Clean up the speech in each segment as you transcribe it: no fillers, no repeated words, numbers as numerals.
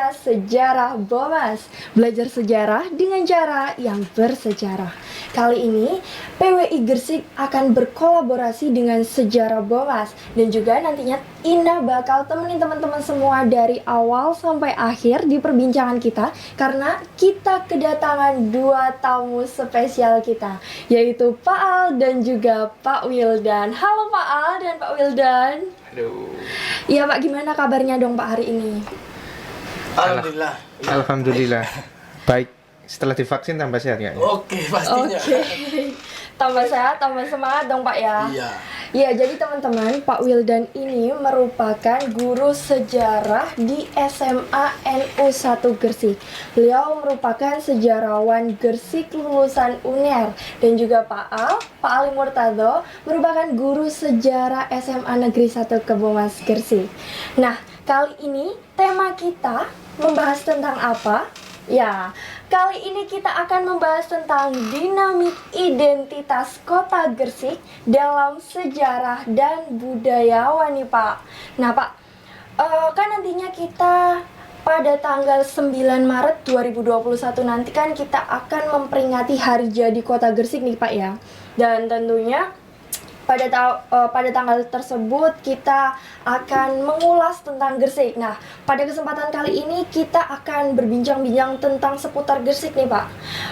podcast Sejarah Bomas. Belajar sejarah dengan cara yang bersejarah. Kali ini PWI Gresik akan berkolaborasi dengan Sejarah Bomas. Dan juga nantinya Ina bakal temenin teman-teman semua dari awal sampai akhir di perbincangan kita. Karena kita kedatangan dua tamu spesial kita, yaitu Pak Al dan juga Pak Wildan. Halo Pak Al dan Pak Wildan. Aduh. Iya Pak, gimana kabarnya dong Pak hari ini? Alhamdulillah. Alhamdulillah. Baik, setelah divaksin tambah sehat ya? Oke, pastinya. Oke. Tambah sehat, tambah semangat dong Pak ya. Iya. Ya, jadi teman-teman, Pak Wildan ini merupakan guru sejarah di SMA NU 1 Gresik. Beliau merupakan sejarawan Gresik lulusan UNER. Dan juga Pak Ali Murtado, merupakan guru sejarah SMA Negeri 1 Kebomas Gresik. Nah, kali ini tema kita membahas tentang apa? Ya, kali ini kita akan membahas tentang dinamik identitas kota Gresik dalam sejarah dan budayawan nih Pak. Nah Pak, kan nantinya kita pada tanggal 9 Maret 2021 nanti kan kita akan memperingati hari jadi kota Gresik nih Pak ya. Dan tentunya pada tanggal tersebut kita akan mengulas tentang Gresik. Nah, pada kesempatan kali ini kita akan berbincang-bincang tentang seputar Gresik nih Pak.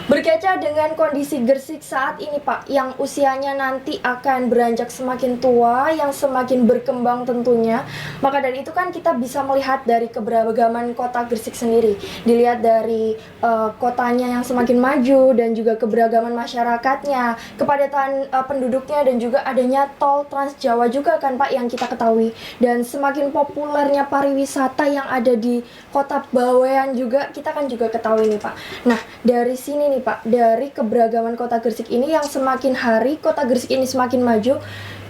Berkaca dengan kondisi Gresik saat ini Pak, yang usianya nanti akan beranjak semakin tua, yang semakin berkembang tentunya. Maka dari itu kan kita bisa melihat dari keberagaman kota Gresik sendiri. Dilihat dari kotanya yang semakin maju dan juga keberagaman masyarakatnya, kepadatan penduduknya dan juga adanya tol Trans Jawa juga kan Pak yang kita ketahui, dan semakin populernya pariwisata yang ada di kota Bawean juga kita kan juga ketahui nih Pak. Nah dari sini nih Pak, dari keberagaman kota Gresik ini yang semakin hari kota Gresik ini semakin maju,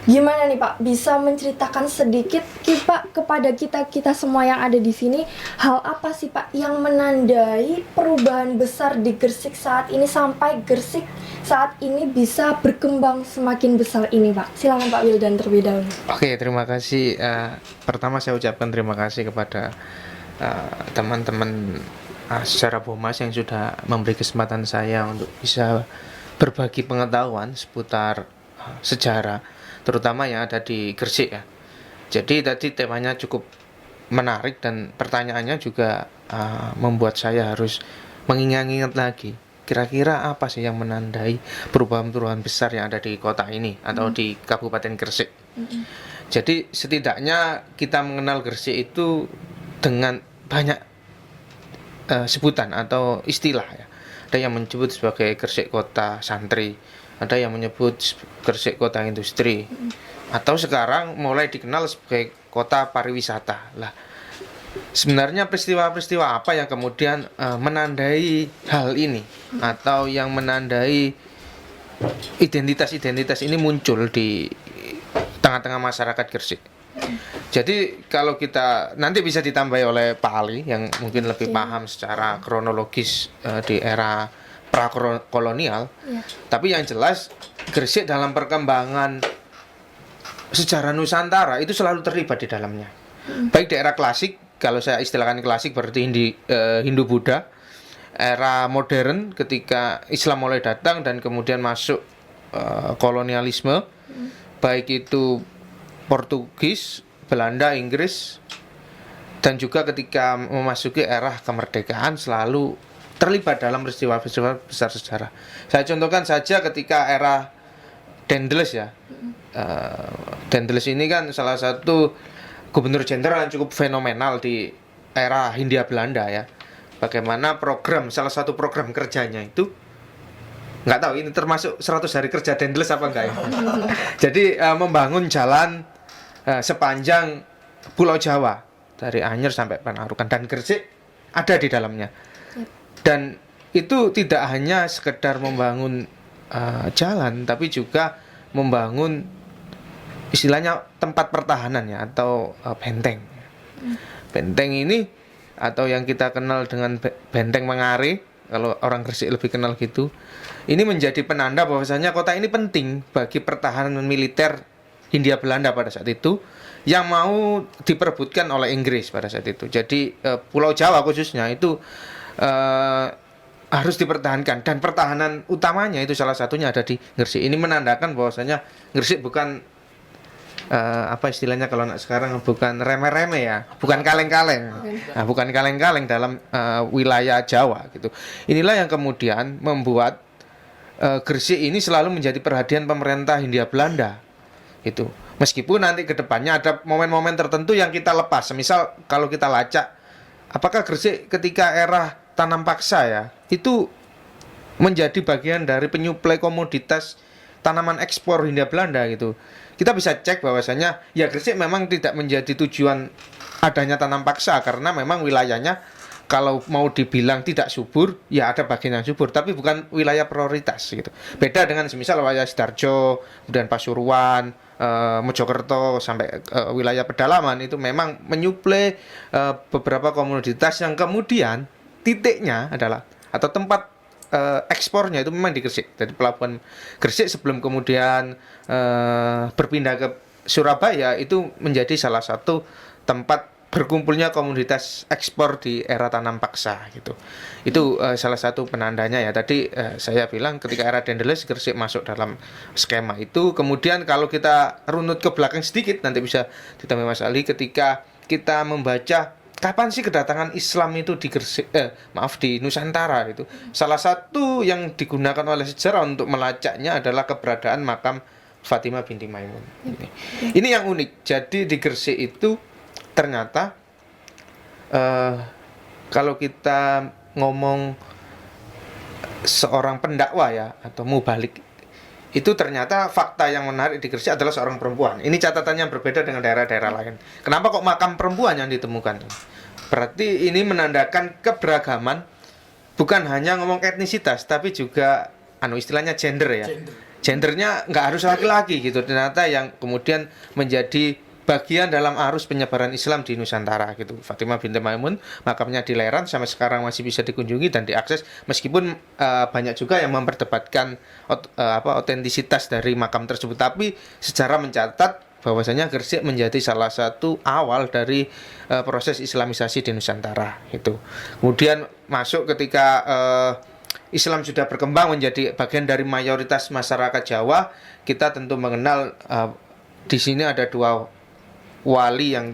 gimana nih Pak bisa menceritakan sedikit Pak kepada kita semua yang ada di sini, hal apa sih Pak yang menandai perubahan besar di Gresik saat ini sampai Gresik saat ini bisa berkembang semakin besar ini Pak? Silakan Pak Wildan terlebih dahulu. Oke, terima kasih. Pertama saya ucapkan terima kasih kepada teman-teman secara Bomas yang sudah memberi kesempatan saya untuk bisa berbagi pengetahuan seputar sejarah, terutama yang ada di Gresik ya. Jadi tadi temanya cukup menarik dan pertanyaannya juga membuat saya harus mengingat-ingat lagi. Kira-kira apa sih yang menandai perubahan-perubahan besar yang ada di kota ini atau di Kabupaten Gresik? Jadi setidaknya kita mengenal Gresik itu dengan banyak sebutan atau istilah ya. Ada yang menyebut sebagai Gresik kota santri, ada yang menyebut Gresik kota industri, atau sekarang mulai dikenal sebagai kota pariwisata. Lah, sebenarnya peristiwa-peristiwa apa yang kemudian menandai hal ini atau yang menandai identitas-identitas ini muncul di tengah-tengah masyarakat Gresik? Jadi kalau kita nanti bisa ditambahi oleh Pak Ali yang mungkin lebih paham secara kronologis di era prakolonial. Tapi yang jelas Gresik dalam perkembangan sejarah Nusantara itu selalu terlibat di dalamnya. Baik di era klasik, kalau saya istilahkan klasik berarti Hindu-Buddha, era modern ketika Islam mulai datang dan kemudian masuk kolonialisme, baik itu Portugis, Belanda, Inggris, dan juga ketika memasuki era kemerdekaan selalu terlibat dalam peristiwa-peristiwa besar sejarah. Saya contohkan saja ketika era Dendels ya. Dendels ini kan salah satu gubernur jenderal yang cukup fenomenal di era Hindia Belanda ya. Bagaimana salah satu program kerjanya itu, nggak tahu ini termasuk 100 hari kerja Dendels apa enggak ya. Jadi membangun jalan sepanjang Pulau Jawa dari Anyer sampai Panarukan, dan Gresik ada di dalamnya. Dan itu tidak hanya sekedar membangun jalan, tapi juga membangun istilahnya tempat pertahanan ya, atau benteng. Benteng ini atau yang kita kenal dengan Benteng Mengare, kalau orang Gresik lebih kenal gitu, ini menjadi penanda bahwasanya kota ini penting bagi pertahanan militer Hindia Belanda pada saat itu, yang mau diperebutkan oleh Inggris pada saat itu. Jadi Pulau Jawa khususnya itu harus dipertahankan, dan pertahanan utamanya itu salah satunya ada di Gresik. Ini menandakan bahwasanya Gresik bukan apa istilahnya kalau anak sekarang, bukan remeh-remeh ya, bukan kaleng-kaleng. Nah, bukan kaleng-kaleng dalam wilayah Jawa gitu. Inilah yang kemudian membuat Gresik ini selalu menjadi perhatian pemerintah Hindia Belanda. Itu. Meskipun nanti ke depannya ada momen-momen tertentu yang kita lepas. Misal kalau kita lacak, apakah Gresik ketika era tanam paksa ya, itu menjadi bagian dari penyuplai komoditas tanaman ekspor Hindia Belanda gitu. Kita bisa cek bahwasanya ya Gresik memang tidak menjadi tujuan adanya tanam paksa, karena memang wilayahnya kalau mau dibilang tidak subur, ya ada bagian yang subur, tapi bukan wilayah prioritas gitu. Beda dengan semisal wilayah Sidoarjo, kemudian Pasuruan, Mojokerto sampai wilayah pedalaman, itu memang menyuplai beberapa komoditas yang kemudian titiknya adalah atau tempat ekspornya itu memang di Gresik. Jadi pelabuhan Gresik sebelum kemudian berpindah ke Surabaya itu menjadi salah satu tempat berkumpulnya komoditas ekspor di era tanam paksa gitu. Itu salah satu penandanya ya. Tadi saya bilang ketika era Dendels Gresik masuk dalam skema itu. Kemudian kalau kita runut ke belakang sedikit, nanti bisa ditambah Mas Ali, ketika kita membaca kapan sih kedatangan Islam itu di Gresik, di Nusantara itu. Salah satu yang digunakan oleh sejarah untuk melacaknya adalah keberadaan makam Fatimah binti Maimun. Ini yang unik. Jadi di Gresik itu ternyata kalau kita ngomong seorang pendakwa ya atau mubalik, itu ternyata fakta yang menarik di Gresik adalah seorang perempuan. Ini catatannya berbeda dengan daerah-daerah lain. Kenapa kok makam perempuan yang ditemukan? Berarti ini menandakan keberagaman, bukan hanya ngomong etnisitas, tapi juga istilahnya gender ya. Gendernya nggak harus laki-laki gitu. Ternyata yang kemudian menjadi bagian dalam arus penyebaran Islam di Nusantara gitu. Fatimah binti Maimun, makamnya di Leran, sampai sekarang masih bisa dikunjungi dan diakses, meskipun banyak juga yang memperdebatkan otentisitas dari makam tersebut. Tapi sejarah mencatat bahwasanya Gresik menjadi salah satu awal dari proses Islamisasi di Nusantara gitu. Kemudian masuk ketika Islam sudah berkembang menjadi bagian dari mayoritas masyarakat Jawa, kita tentu mengenal di sini ada dua wali yang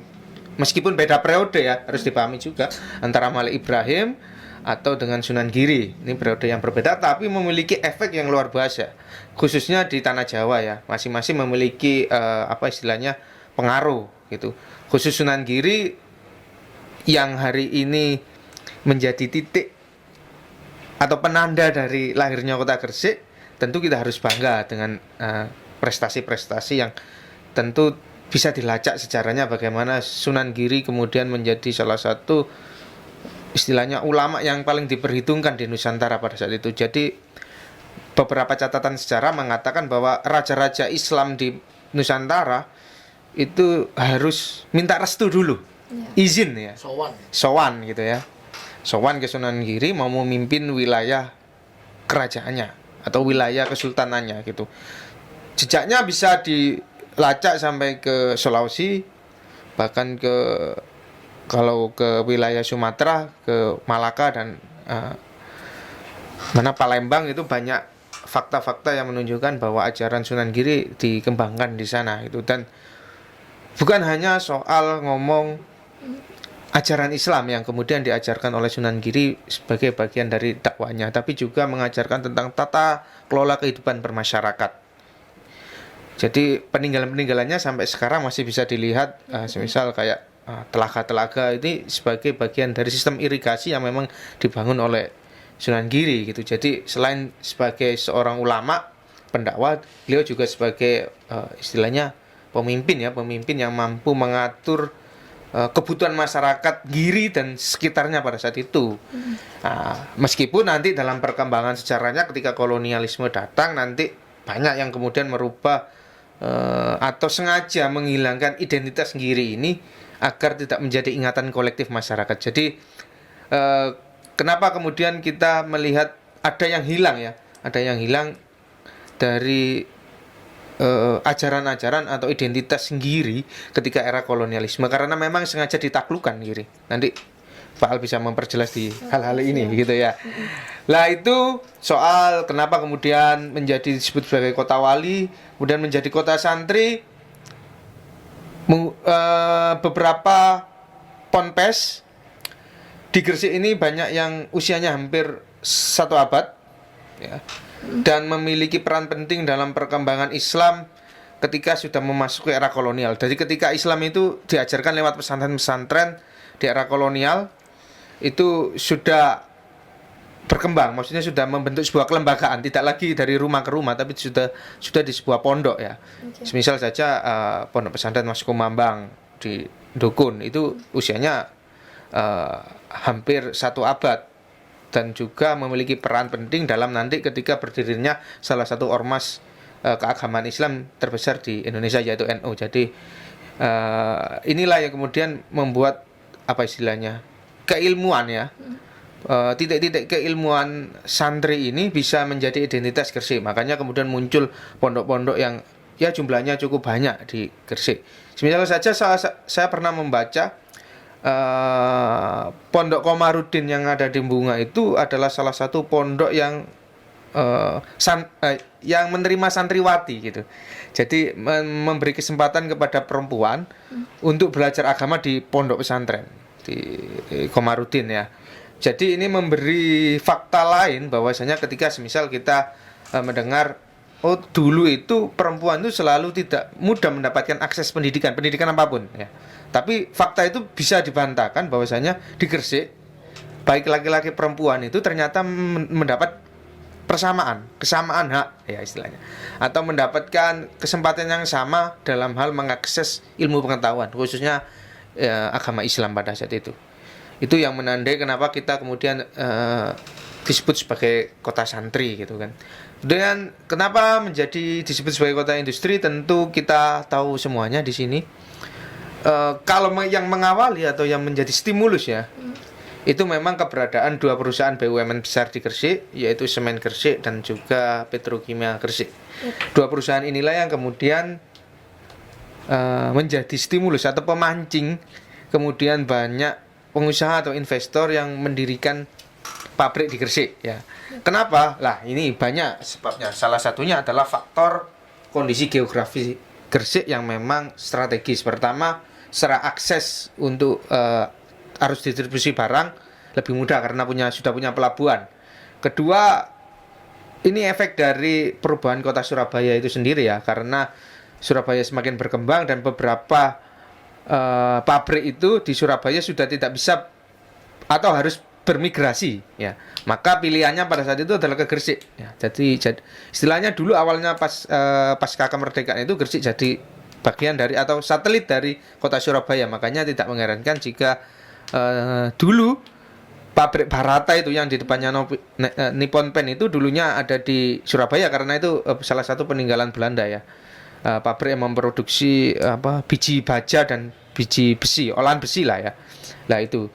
meskipun beda periode ya, harus dipahami juga, antara Malik Ibrahim atau dengan Sunan Giri. Ini periode yang berbeda tapi memiliki efek yang luar biasa, khususnya di tanah Jawa ya. Masing-masing memiliki istilahnya pengaruh gitu. Khusus Sunan Giri yang hari ini menjadi titik atau penanda dari lahirnya kota Gresik, tentu kita harus bangga dengan prestasi-prestasi yang tentu bisa dilacak sejarahnya, bagaimana Sunan Giri kemudian menjadi salah satu istilahnya ulama yang paling diperhitungkan di Nusantara pada saat itu. Jadi beberapa catatan sejarah mengatakan bahwa raja-raja Islam di Nusantara itu harus minta restu dulu, izin ya, sowan gitu ya, sowan ke Sunan Giri mau memimpin wilayah kerajaannya atau wilayah kesultanannya gitu. Jejaknya bisa dilacak sampai ke Sulawesi, bahkan kalau ke wilayah Sumatera, ke Malaka dan Palembang, itu banyak fakta-fakta yang menunjukkan bahwa ajaran Sunan Giri dikembangkan di sana itu. Dan bukan hanya soal ngomong ajaran Islam yang kemudian diajarkan oleh Sunan Giri sebagai bagian dari dakwahnya, tapi juga mengajarkan tentang tata kelola kehidupan bermasyarakat. Jadi peninggalan-peninggalannya sampai sekarang masih bisa dilihat, semisal kayak telaga-telaga ini sebagai bagian dari sistem irigasi yang memang dibangun oleh Sunan Giri gitu. Jadi selain sebagai seorang ulama, pendakwa, beliau juga sebagai istilahnya pemimpin yang mampu mengatur kebutuhan masyarakat Giri dan sekitarnya pada saat itu. Meskipun nanti dalam perkembangan sejarahnya ketika kolonialisme datang, nanti banyak yang kemudian merubah atau sengaja menghilangkan identitas Giri ini agar tidak menjadi ingatan kolektif masyarakat. Jadi kenapa kemudian kita melihat ada yang hilang ya, ada yang hilang dari ajaran-ajaran atau identitas sendiri ketika era kolonialisme, karena memang sengaja ditaklukkan Giri. Nanti Pak Al bisa memperjelas di hal-hal ini gitu ya. Lah itu soal kenapa kemudian menjadi disebut sebagai kota wali, kemudian menjadi kota santri. Beberapa ponpes di Gresik ini banyak yang usianya hampir 1 abad ya, dan memiliki peran penting dalam perkembangan Islam ketika sudah memasuki era kolonial. Jadi ketika Islam itu diajarkan lewat pesantren-pesantren di era kolonial, itu sudah berkembang, maksudnya sudah membentuk sebuah kelembagaan, tidak lagi dari rumah ke rumah, tapi sudah di sebuah pondok ya. Semisal saja pondok pesantren Mas Kumambang di Dukun itu usianya hampir 1 abad dan juga memiliki peran penting dalam nanti ketika berdirinya salah satu ormas keagamaan Islam terbesar di Indonesia, yaitu NU. Jadi inilah yang kemudian membuat apa istilahnya keilmuan ya. Titik-titik keilmuan santri ini bisa menjadi identitas Gresik. Makanya kemudian muncul pondok-pondok yang ya jumlahnya cukup banyak di Gresik. Misalnya saja saya pernah membaca Pondok Komarudin yang ada di Bunga itu adalah salah satu pondok yang yang menerima santriwati gitu. Jadi memberi kesempatan kepada perempuan untuk belajar agama di pondok pesantren di Komarudin ya. Jadi ini memberi fakta lain bahwasanya ketika semisal kita mendengar dulu itu perempuan itu selalu tidak mudah mendapatkan akses pendidikan apapun ya. Tapi fakta itu bisa dibantahkan bahwasanya di Gresik baik laki-laki perempuan itu ternyata mendapat kesamaan hak ya istilahnya, atau mendapatkan kesempatan yang sama dalam hal mengakses ilmu pengetahuan khususnya agama Islam pada saat itu. Itu yang menandai kenapa kita kemudian disebut sebagai kota santri gitu kan. Dan kenapa menjadi disebut sebagai kota industri, tentu kita tahu semuanya di sini. Kalau yang mengawali atau yang menjadi stimulus ya, itu memang keberadaan 2 perusahaan BUMN besar di Gresik, yaitu Semen Gresik dan juga Petrokimia Gresik. 2 perusahaan inilah yang kemudian menjadi stimulus atau pemancing kemudian banyak pengusaha atau investor yang mendirikan pabrik di Gresik ya. Kenapa? Lah ini banyak sebabnya. Salah satunya adalah faktor kondisi geografi Gresik yang memang strategis. Pertama, secara akses untuk arus distribusi barang lebih mudah karena sudah punya pelabuhan. Kedua, ini efek dari perubahan kota Surabaya itu sendiri ya, karena Surabaya semakin berkembang dan beberapa pabrik itu di Surabaya sudah tidak bisa atau harus bermigrasi ya, maka pilihannya pada saat itu adalah ke Gresik ya. Jadi istilahnya dulu awalnya pasca kemerdekaan itu Gresik jadi bagian dari atau satelit dari kota Surabaya. Makanya tidak mengherankan jika dulu pabrik Barata itu yang di depannya Nippon Pen itu dulunya ada di Surabaya, karena itu salah satu peninggalan Belanda ya. Pabrik yang memproduksi biji baja dan biji besi, olahan besi lah ya. Lah itu.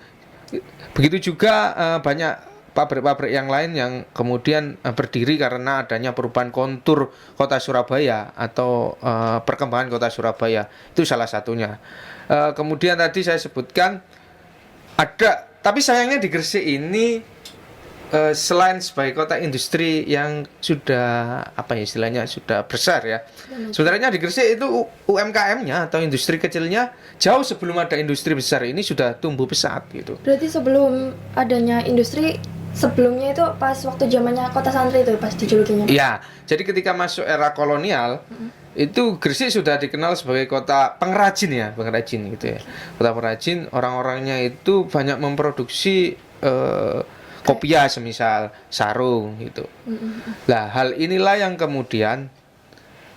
Begitu juga banyak pabrik-pabrik yang lain yang kemudian berdiri karena adanya perubahan kontur kota Surabaya atau perkembangan kota Surabaya. Itu salah satunya. Kemudian tadi saya sebutkan ada, tapi sayangnya di Gresik ini selain sebagai kota industri yang sudah istilahnya sudah besar ya. Sebenarnya di Gresik itu UMKM-nya atau industri kecilnya jauh sebelum ada industri besar ini sudah tumbuh pesat gitu. Berarti sebelum adanya industri, sebelumnya itu pas waktu zamannya kota santri itu pas dijulukinya. Iya. Jadi ketika masuk era kolonial itu Gresik sudah dikenal sebagai kota pengrajin gitu ya. Kota pengrajin, orang-orangnya itu banyak memproduksi kopiah semisal sarung gitu. Lah hal inilah yang kemudian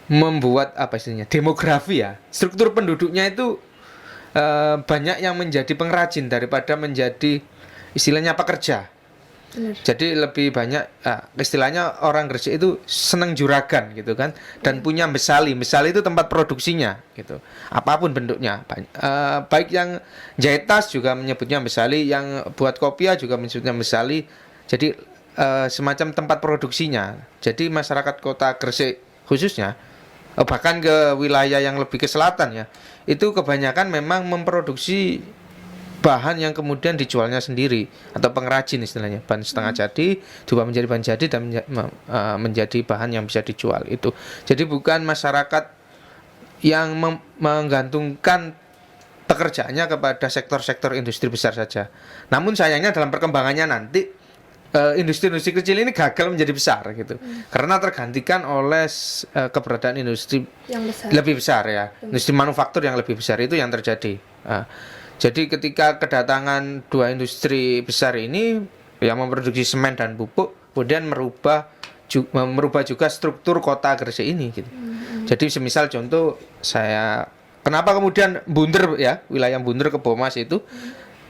membuat demografi ya, struktur penduduknya itu banyak yang menjadi pengrajin daripada menjadi istilahnya pekerja. Benar. Jadi lebih banyak istilahnya orang Gresik itu seneng juragan gitu kan, dan punya mesali itu tempat produksinya gitu, apapun bentuknya. Baik yang jahit tas juga menyebutnya mesali, yang buat kopiah juga menyebutnya mesali. Jadi semacam tempat produksinya. Jadi masyarakat kota Gresik khususnya bahkan ke wilayah yang lebih ke selatan ya, itu kebanyakan memang memproduksi bahan yang kemudian dijualnya sendiri atau pengrajin istilahnya, bahan setengah jadi diubah menjadi bahan jadi dan menjadi bahan yang bisa dijual itu. Jadi bukan masyarakat yang menggantungkan pekerjaannya kepada sektor-sektor industri besar saja. Namun sayangnya dalam perkembangannya nanti industri-industri kecil ini gagal menjadi besar gitu, karena tergantikan oleh keberadaan industri yang besar. lebih besar ya, industri manufaktur yang lebih besar itu yang terjadi. Jadi ketika kedatangan dua industri besar ini yang memproduksi semen dan pupuk, kemudian merubah juga struktur kota Gresik ini gitu. Jadi semisal contoh kenapa kemudian Bunder ya, wilayah Bunder ke Bomas itu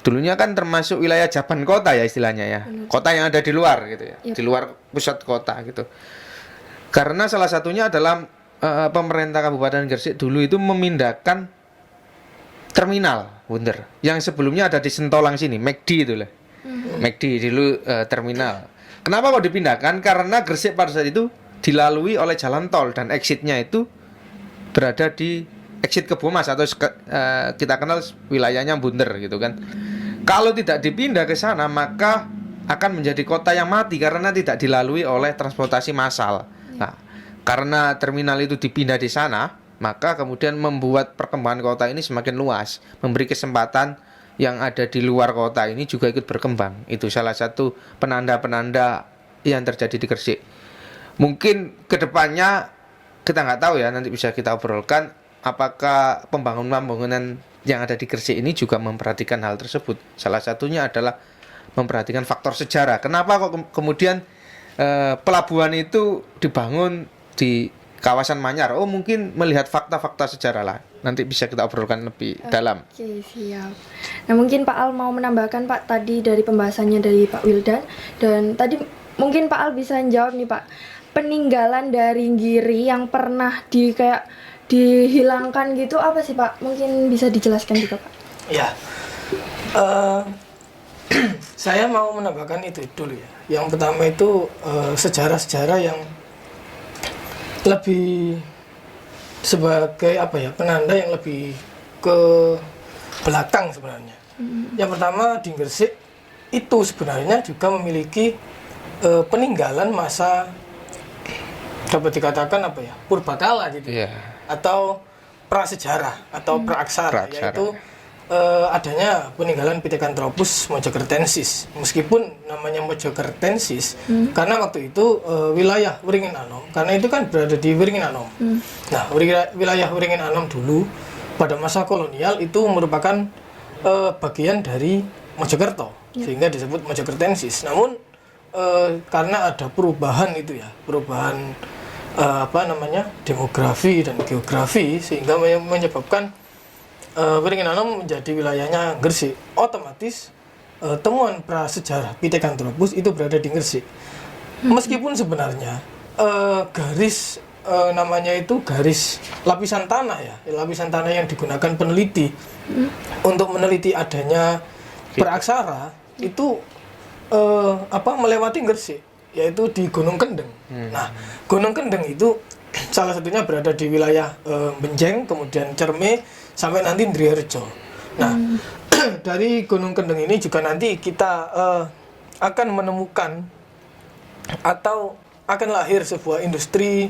dulunya kan termasuk wilayah Jaban kota ya istilahnya ya, kota yang ada di luar gitu ya, di luar pusat kota gitu. Karena salah satunya adalah pemerintah Kabupaten Gresik dulu itu memindahkan terminal Bunder yang sebelumnya ada di Sentolang sini, McD itu lah. McD dulu terminal. Kenapa kok dipindahkan? Karena Gresik pada saat itu dilalui oleh jalan tol dan exitnya itu berada di exit ke Bomas atau kita kenal wilayahnya Bunder gitu kan. Kalau tidak dipindah ke sana maka akan menjadi kota yang mati karena tidak dilalui oleh transportasi massal. Nah, karena terminal itu dipindah di sana, maka kemudian membuat perkembangan kota ini semakin luas, memberi kesempatan yang ada di luar kota ini juga ikut berkembang. Itu salah satu penanda-penanda yang terjadi di Gresik. Mungkin kedepannya kita nggak tahu ya, nanti bisa kita obrolkan apakah pembangunan yang ada di Gresik ini juga memperhatikan hal tersebut. Salah satunya adalah memperhatikan faktor sejarah. Kenapa kok kemudian pelabuhan itu dibangun di kawasan Manyar? Oh, mungkin melihat fakta-fakta sejarah lah. Nanti bisa kita obrolkan lebih dalam. Oke, siap. Nah, mungkin Pak Al mau menambahkan Pak tadi dari pembahasannya dari Pak Wildan, dan tadi mungkin Pak Al bisa jawab nih Pak, peninggalan dari Giri yang pernah dihilangkan gitu apa sih Pak? Mungkin bisa dijelaskan juga Pak. Ya, saya mau menambahkan itu dulu ya. Yang pertama itu sejarah-sejarah yang lebih sebagai penanda yang lebih ke belakang sebenarnya. Yang pertama di Gresik itu sebenarnya juga memiliki peninggalan masa dapat dikatakan purbakala gitu. Atau prasejarah atau praaksara. Yaitu adanya peninggalan Pithecanthropus mojokertensis. Meskipun namanya mojokertensis karena waktu itu wilayah Wringin Anom, karena itu kan berada di Wringin Anom. Nah, wilayah Wringin Anom dulu pada masa kolonial itu merupakan bagian dari Mojokerto, sehingga disebut mojokertensis. Namun karena ada perubahan demografi dan geografi, sehingga menyebabkan Wringin Anom menjadi wilayahnya Gresik. Otomatis temuan prasejarah Pithecanthropus itu berada di Gresik. Meskipun sebenarnya garis namanya itu garis lapisan tanah ya, lapisan tanah yang digunakan peneliti untuk meneliti adanya praaksara itu melewati Gresik, yaitu di Gunung Kendeng. Nah, Gunung Kendeng itu salah satunya berada di wilayah Benjeng, kemudian Cerme, sampai nanti Driharjo. Nah, dari Gunung Kendeng ini juga nanti kita akan menemukan atau akan lahir sebuah industri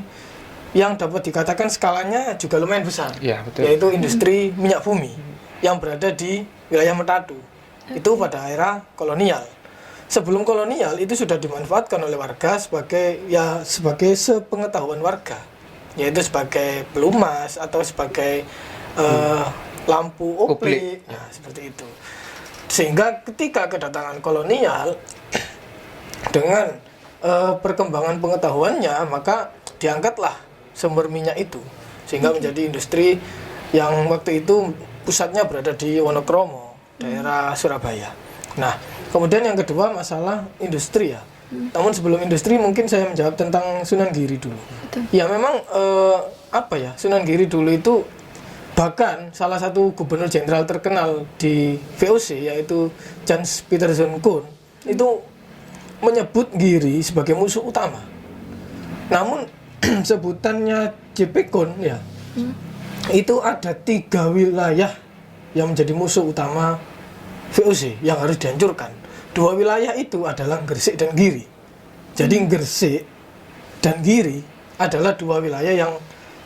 yang dapat dikatakan skalanya juga lumayan besar, yaitu industri minyak bumi yang berada di wilayah Metadu. Itu pada era kolonial. Sebelum kolonial itu sudah dimanfaatkan oleh warga sebagai sepengetahuan warga, yaitu sebagai pelumas atau sebagai lampu oplik. Nah, seperti itu. Sehingga ketika kedatangan kolonial dengan perkembangan pengetahuannya, maka diangkatlah sumber minyak itu sehingga menjadi industri yang waktu itu pusatnya berada di Wonokromo, daerah Surabaya. Nah, kemudian yang kedua masalah industri ya. Namun sebelum industri mungkin saya menjawab tentang Sunan Giri dulu. Ya memang Sunan Giri dulu itu bahkan salah satu gubernur jenderal terkenal di VOC yaitu Jans Pieterszoon Koen itu menyebut Giri sebagai musuh utama. Namun sebutannya JPKON ya, itu ada 3 wilayah yang menjadi musuh utama VOC yang harus dihancurkan. 2 wilayah itu adalah Gresik dan Giri. Jadi Gresik dan Giri adalah 2 wilayah yang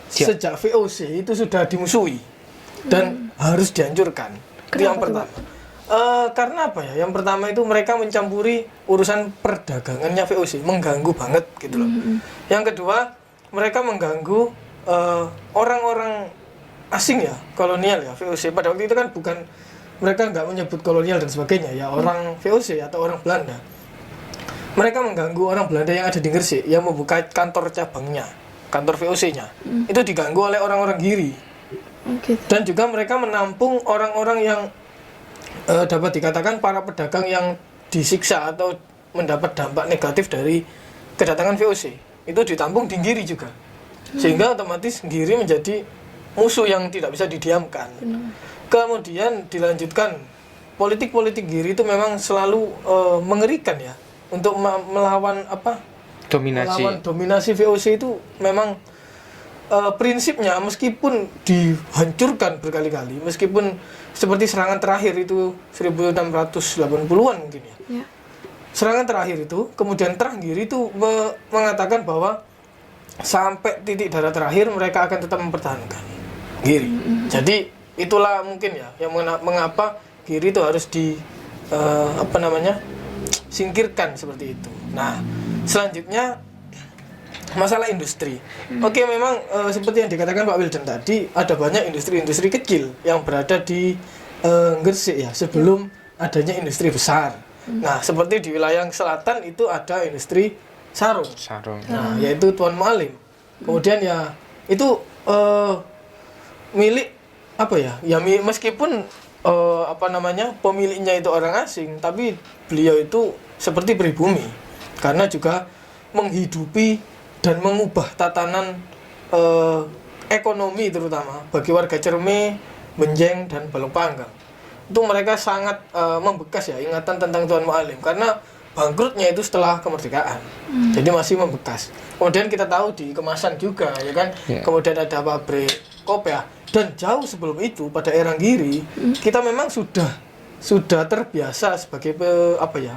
sejak VOC itu sudah dimusuhi dan harus dihancurkan. Itu yang pertama. Karena apa ya? Yang pertama itu mereka mencampuri urusan perdagangannya VOC, mengganggu banget gitu loh. Yang kedua, mereka mengganggu orang-orang asing ya, kolonial ya, VOC. Pada waktu itu kan bukan, mereka nggak menyebut kolonial dan sebagainya ya, orang VOC atau orang Belanda. Mereka mengganggu orang Belanda yang ada di Gresik, yang membuka kantor cabangnya, kantor VOC-nya. Itu diganggu oleh orang-orang Giri. Dan juga mereka menampung orang-orang yang dapat dikatakan para pedagang yang disiksa atau mendapat dampak negatif dari kedatangan VOC. Itu ditampung di Giri juga. Sehingga otomatis Giri menjadi musuh yang tidak bisa didiamkan. Kemudian dilanjutkan, politik-politik Giri itu memang selalu mengerikan ya. Untuk melawan melawan dominasi VOC itu memang prinsipnya, meskipun dihancurkan berkali-kali, meskipun seperti serangan terakhir itu 1680-an mungkin ya. Serangan terakhir itu, kemudian Terah Giri itu mengatakan bahwa sampai titik darah terakhir mereka akan tetap mempertahankan Giri. Jadi itulah mungkin ya yang mengapa Giri itu harus singkirkan seperti itu. Nah, selanjutnya masalah industri. Oke, memang seperti yang dikatakan Pak Wildan tadi, ada banyak industri-industri kecil yang berada di Gresik ya, sebelum adanya industri besar. Nah, seperti di wilayah selatan itu ada industri sarung. Nah, yaitu Tuan Mualim. Kemudian ya itu milik meskipun pemiliknya itu orang asing, tapi beliau itu seperti pribumi karena juga menghidupi dan mengubah tatanan ekonomi terutama bagi warga Cerme, Benjeng, dan Balong Panggang. Itu mereka sangat membekas ya ingatan tentang Tuan Mualim karena bangkrutnya itu setelah kemerdekaan. Jadi masih membekas. Kemudian kita tahu di kemasan juga ya kan. Kemudian ada pabrik kopi ya. Dan jauh sebelum itu pada era Giri kita memang sudah terbiasa sebagai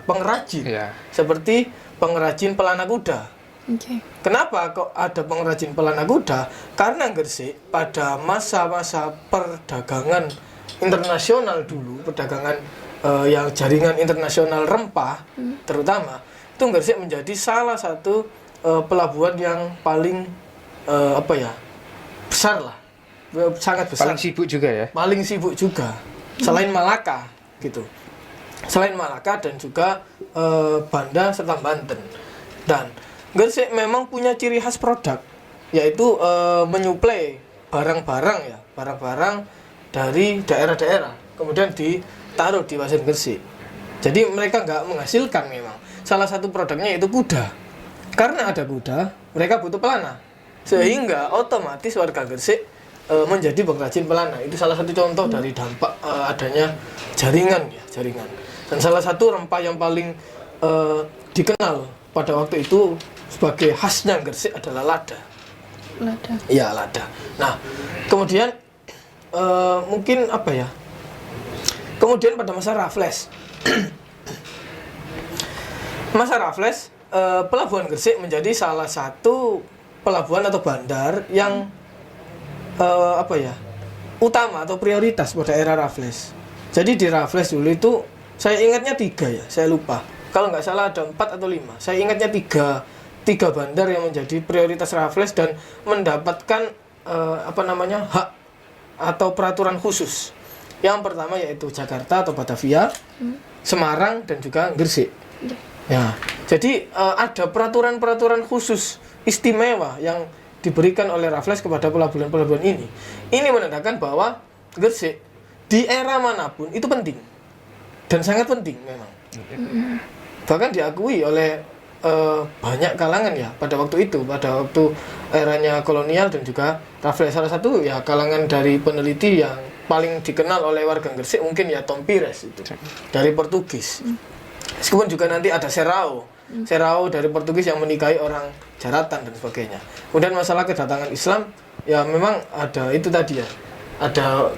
pengrajin. Seperti pengrajin pelana kuda. Kenapa kok ada pengrajin pelana kuda? Karena Gresik pada masa-masa perdagangan internasional dulu, perdagangan yang jaringan internasional rempah terutama, itu Gresik menjadi salah satu pelabuhan yang paling besar lah, sangat besar. Paling sibuk juga ya? Paling sibuk juga, selain Malaka gitu. Selain Malaka dan juga Banda serta Banten. Dan Gresik memang punya ciri khas produk, yaitu menyuplai barang-barang dari daerah-daerah, kemudian ditaruh di pasar Gresik. Jadi mereka nggak menghasilkan memang. Salah satu produknya yaitu kuda. Karena ada kuda, mereka butuh pelana. Sehingga otomatis warga Gresik menjadi pengrajin pelana. Itu salah satu contoh dari dampak adanya jaringan. Dan salah satu rempah yang paling dikenal pada waktu itu sebagai khasnya Gresik adalah lada. Iya, lada. Nah, kemudian mungkin kemudian pada masa Raffles pelabuhan Gresik menjadi salah satu pelabuhan atau bandar yang utama atau prioritas pada era Raffles. Jadi di Raffles dulu itu saya ingatnya 3 ya, saya lupa. Kalau nggak salah ada 4 atau 5. Saya ingatnya 3 bandar yang menjadi prioritas Raffles dan mendapatkan hak atau peraturan khusus. Yang pertama yaitu Jakarta atau Batavia, Semarang, dan juga Gresik. Ya, jadi ada peraturan-peraturan khusus istimewa yang diberikan oleh Raffles kepada pelabuhan-pelabuhan ini. Ini menandakan bahwa Gresik di era manapun itu penting dan sangat penting memang. Bahkan diakui oleh banyak kalangan ya pada waktu itu, pada waktu eranya kolonial dan juga Raffles. Salah satu ya kalangan dari peneliti yang paling dikenal oleh warga Gresik mungkin ya Tom Pires itu dari Portugis. Meskipun juga nanti ada Serrao Serao dari Portugis yang menikahi orang Jaratan dan sebagainya. Kemudian masalah kedatangan Islam, ya memang ada itu tadi ya, ada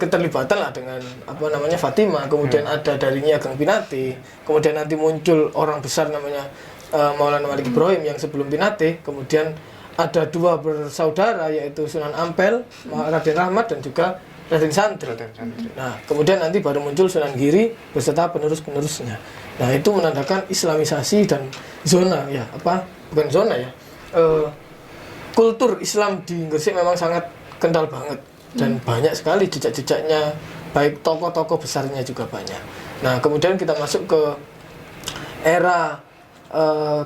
keterlibatan lah dengan apa namanya Fatimah, kemudian ada dari Nyi Ageng Pinate, kemudian nanti muncul orang besar namanya Maulana Malik Ibrahim yang sebelum Pinate, kemudian ada dua bersaudara yaitu Sunan Ampel, Raden Rahmat dan juga Raden Santri. Nah, kemudian nanti baru muncul Sunan Giri beserta penerus-penerusnya. Nah, itu menandakan Islamisasi dan zona ya, bukan zona ya. Kultur Islam di Gresik memang sangat kental banget dan banyak sekali jejak-jejaknya, baik tokoh-tokoh besarnya juga banyak. Nah, kemudian kita masuk ke era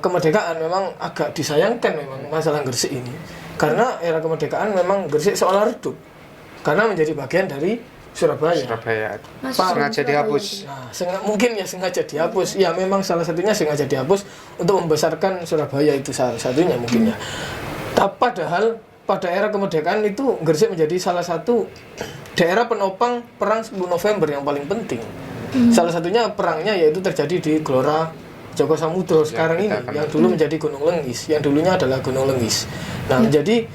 kemerdekaan. Memang agak disayangkan memang masalah Gresik ini, karena era kemerdekaan memang Gresik seolah redup karena menjadi bagian dari Surabaya. Sengaja dihapus. Nah, mungkin ya sengaja dihapus. Ya memang salah satunya sengaja dihapus untuk membesarkan Surabaya, itu salah satunya mungkin ya. Padahal pada era kemerdekaan itu Gresik menjadi salah satu daerah penopang perang 10 November yang paling penting. Salah satunya perangnya yaitu terjadi di Gelora Joko Samudro sekarang ini, yang dulu menjadi Gunung Lenggis, yang dulunya adalah Gunung Lenggis. Nah, jadi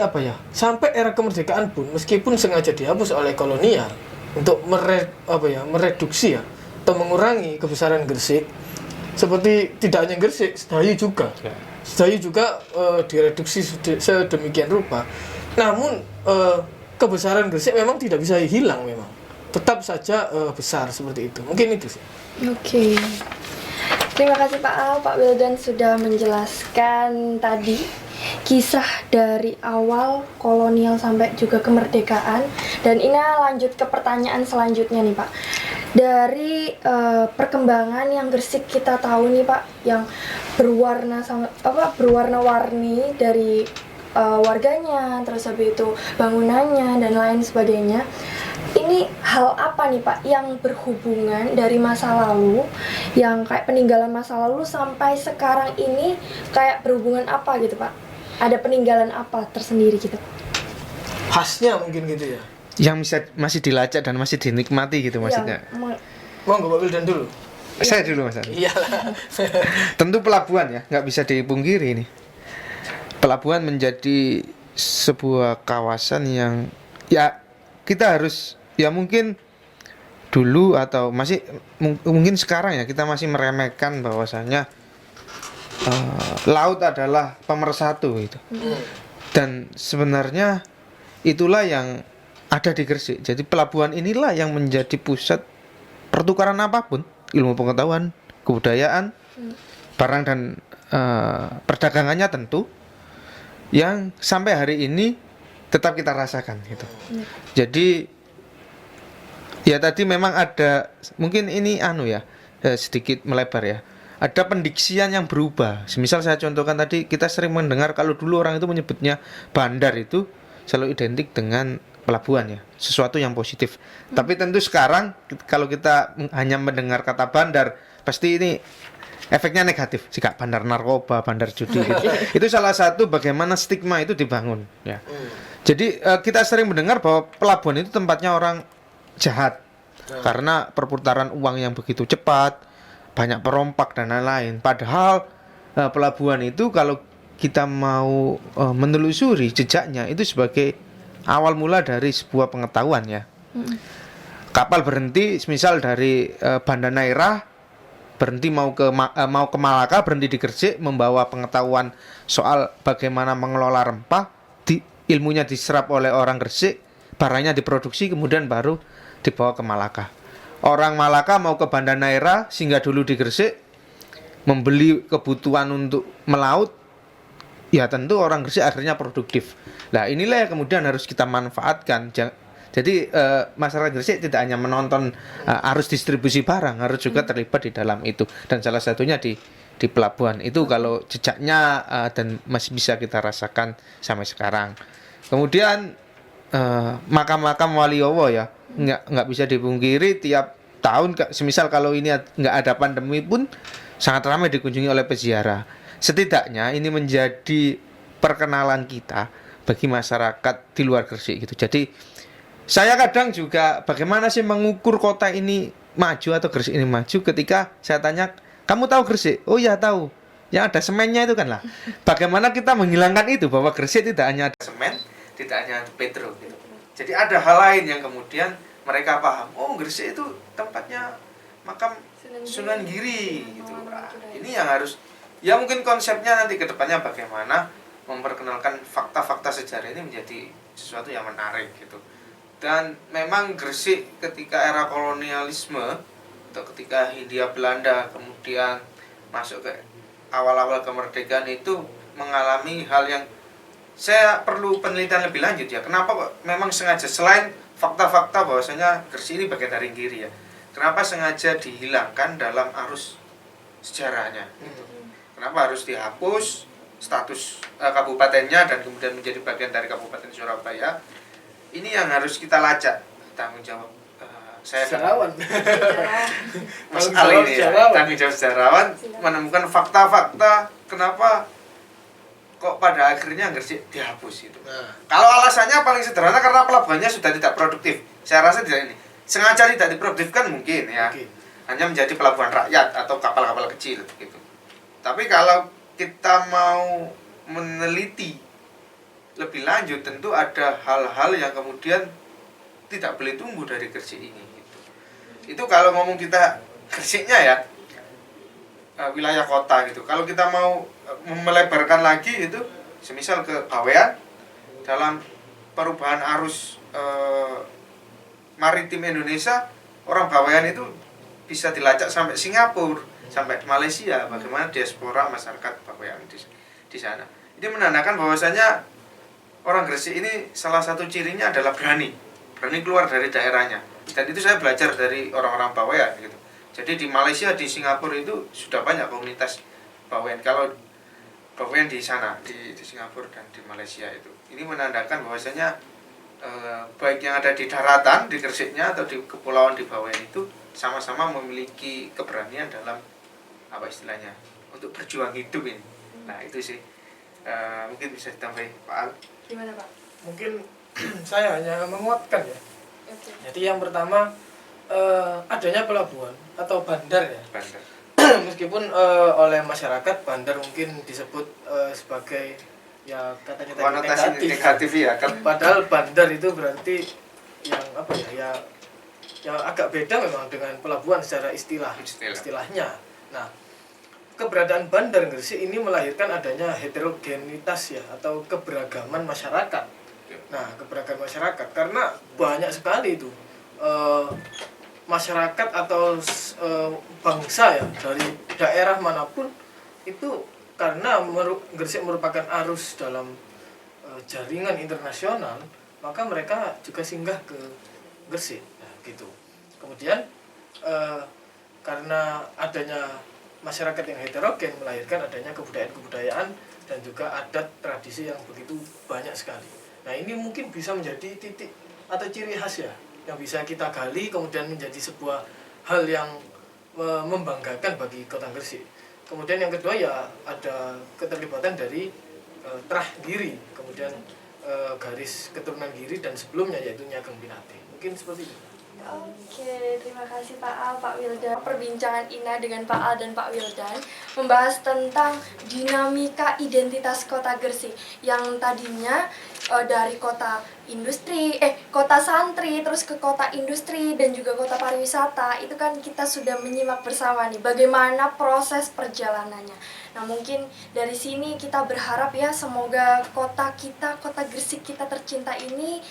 apa ya? Sampai era kemerdekaan pun meskipun sengaja dihapus oleh kolonial untuk mereduksi ya atau mengurangi kebesaran Gresik, seperti tidak hanya Gresik, Sedayu juga. Sedayu juga direduksi sedemikian rupa. Namun kebesaran Gresik memang tidak bisa hilang, memang tetap saja besar seperti itu. Mungkin itu sih. Oke. Terima kasih Pak Al, Pak Wildan sudah menjelaskan tadi kisah dari awal kolonial sampai juga kemerdekaan. Dan ini lanjut ke pertanyaan selanjutnya nih Pak. Dari perkembangan yang Gresik kita tahu nih Pak, yang berwarna-warni dari warganya, terus habis itu bangunannya dan lain sebagainya. Ini hal apa nih Pak yang berhubungan dari masa lalu, yang kayak peninggalan masa lalu sampai sekarang ini kayak berhubungan apa gitu Pak? Ada peninggalan apa tersendiri gitu? Khasnya mungkin gitu ya. Yang masih dilacak dan masih dinikmati gitu maksudnya. Mau nggak Pak Wildan dulu? Saya dulu Mas Ari. Iyalah. Tentu pelabuhan ya, nggak bisa dipungkiri ini. Pelabuhan menjadi sebuah kawasan yang ya kita harus, ya mungkin dulu atau masih mungkin sekarang ya kita masih meremehkan bahwasanya laut adalah pemersatu itu. Dan sebenarnya itulah yang ada di Gresik. Jadi pelabuhan inilah yang menjadi pusat pertukaran apapun, ilmu pengetahuan, kebudayaan, barang dan perdagangannya tentu, yang sampai hari ini tetap kita rasakan gitu. Jadi ya tadi memang ada, mungkin ini sedikit melebar ya. Ada pendiksian yang berubah. Semisal saya contohkan tadi, kita sering mendengar kalau dulu orang itu menyebutnya bandar itu selalu identik dengan pelabuhan ya, sesuatu yang positif. Tapi tentu sekarang kalau kita hanya mendengar kata bandar, pasti ini efeknya negatif. Jika bandar narkoba, bandar judi gitu. Itu salah satu bagaimana stigma itu dibangun ya. Jadi kita sering mendengar bahwa pelabuhan itu tempatnya orang jahat karena perputaran uang yang begitu cepat, banyak perompak dan lain-lain. Padahal pelabuhan itu kalau kita mau menelusuri jejaknya itu sebagai awal mula dari sebuah pengetahuan ya. Kapal berhenti, misal dari Banda Neira berhenti mau ke Malaka, berhenti di Gresik, membawa pengetahuan soal bagaimana mengelola rempah, ilmunya diserap oleh orang Gresik, barangnya diproduksi, kemudian baru dibawa ke Malaka. Orang Malaka mau ke Banda Neira, singgah dulu di Gresik, membeli kebutuhan untuk melaut, ya tentu orang Gresik akhirnya produktif. Nah inilah yang kemudian harus kita manfaatkan. Jadi masyarakat Gresik tidak hanya menonton arus distribusi barang, harus juga terlibat di dalam itu. Dan salah satunya di pelabuhan itu kalau jejaknya dan masih bisa kita rasakan sampai sekarang. Kemudian makam-makam Waliowo ya, nggak bisa dipungkiri tiap tahun. Semisal kalau ini nggak ada pandemi pun sangat ramai dikunjungi oleh peziarah. Setidaknya ini menjadi perkenalan kita bagi masyarakat di luar Gresik gitu. Jadi saya kadang juga bagaimana sih mengukur kota ini maju atau Gresik ini maju ketika saya tanya Kamu tahu Gresik? Oh ya tahu. Yang ada semennya itu kan lah. Bagaimana kita menghilangkan itu bahwa Gresik tidak hanya ada semen, tidak hanya ada petro gitu. Jadi ada hal lain yang kemudian mereka paham. Oh Gresik itu tempatnya makam Sunan Giri gitu. Nah, ini yang harus ya mungkin konsepnya nanti ke depannya bagaimana memperkenalkan fakta-fakta sejarah ini menjadi sesuatu yang menarik gitu. Dan memang Gresik ketika era kolonialisme atau ketika Hindia Belanda kemudian masuk ke awal-awal kemerdekaan itu mengalami hal yang saya perlu penelitian lebih lanjut ya. Kenapa kok memang sengaja selain fakta-fakta bahwasanya Gresik ini bagian dari Giri ya. Kenapa sengaja dihilangkan dalam arus sejarahnya gitu. Kenapa harus dihapus status kabupatennya dan kemudian menjadi bagian dari Kabupaten Surabaya? Ini yang harus kita lacak, tanggung jawab saya Sejarawan. Mas Ali ini ya, tanggung jawab sejarawan menemukan fakta-fakta kenapa kok pada akhirnya Gresik dihapus itu. Nah, Kalau alasannya paling sederhana karena pelabuhannya sudah tidak produktif. Saya rasa tidak ini. Sengaja tidak diproduktifkan mungkin ya. Mungkin. Hanya menjadi pelabuhan rakyat atau kapal-kapal kecil gitu. Tapi kalau kita mau meneliti lebih lanjut tentu ada hal-hal yang kemudian tidak boleh tumbuh dari Gresik ini gitu. Itu kalau ngomong kita Gresiknya ya wilayah kota gitu. Kalau kita mau melebarkan lagi itu semisal ke Bawean dalam perubahan arus maritim Indonesia, orang Bawean itu bisa dilacak sampai Singapura, sampai Malaysia, bagaimana diaspora masyarakat Bawean di sana. Ini menandakan bahwasanya orang Gresik ini salah satu cirinya adalah berani keluar dari daerahnya. Dan itu saya belajar dari orang-orang Bawean gitu. Jadi di Malaysia, di Singapura itu sudah banyak komunitas Bawean. Kalau Bawean di sana, di Singapura dan di Malaysia itu. Ini menandakan bahwasanya baik yang ada di daratan, di Gresiknya atau di kepulauan di Bawean itu sama-sama memiliki keberanian dalam apa istilahnya untuk berjuang hidup ini. Nah itu sih mungkin bisa ditambahi Pak Al. Gimana Pak? mungkin saya hanya menguatkan ya. Oke. Jadi yang pertama adanya pelabuhan atau bandar ya. Bandar. Meskipun oleh masyarakat bandar mungkin disebut sebagai ya katanya tadi Konotasi negatif ya kan. Padahal bandar itu berarti yang apa ya yang agak beda memang dengan pelabuhan secara istilahnya. Nah, keberadaan bandar Gresik ini melahirkan adanya heterogenitas ya atau keberagaman masyarakat. Nah, keberagaman masyarakat karena banyak sekali itu masyarakat atau bangsa ya dari daerah manapun itu karena Gresik merupakan arus dalam jaringan internasional, maka mereka juga singgah ke Gresik. Nah, gitu. Kemudian karena adanya masyarakat yang heterogen melahirkan adanya kebudayaan-kebudayaan dan juga adat tradisi yang begitu banyak sekali. Nah, ini mungkin bisa menjadi titik atau ciri khas ya yang bisa kita gali kemudian menjadi sebuah hal yang membanggakan bagi Kota Gresik. Kemudian yang kedua ya ada keterlibatan dari Trah Giri, kemudian garis keturunan Giri dan sebelumnya yaitu Nyageng Pinate. Mungkin seperti itu. Oke, terima kasih Pak Al, Pak Wildan. Perbincangan Ina dengan Pak Al dan Pak Wildan membahas tentang dinamika identitas Kota Gresik yang tadinya dari kota industri, kota santri, terus ke kota industri dan juga kota pariwisata. Itu kan kita sudah menyimak bersama nih bagaimana proses perjalanannya. Nah, mungkin dari sini kita berharap ya semoga kota kita, Kota Gresik kita tercinta ini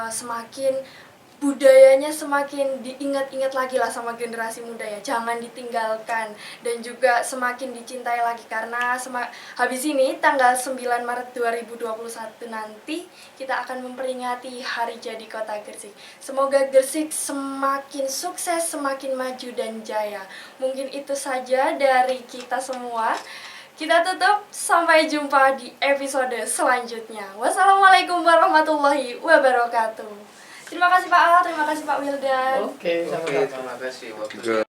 semakin budayanya semakin diingat-ingat lagi lah sama generasi muda ya, jangan ditinggalkan dan juga semakin dicintai lagi karena habis ini tanggal 9 Maret 2021 nanti kita akan memperingati hari jadi Kota Gresik. Semoga Gresik semakin sukses, semakin maju dan jaya. Mungkin itu saja dari kita semua. Kita tutup, sampai jumpa di episode selanjutnya. Wassalamualaikum warahmatullahi wabarakatuh. Terima kasih Pak Al, terima kasih Pak Wildan. Oke, Oke, terima kasih. Good.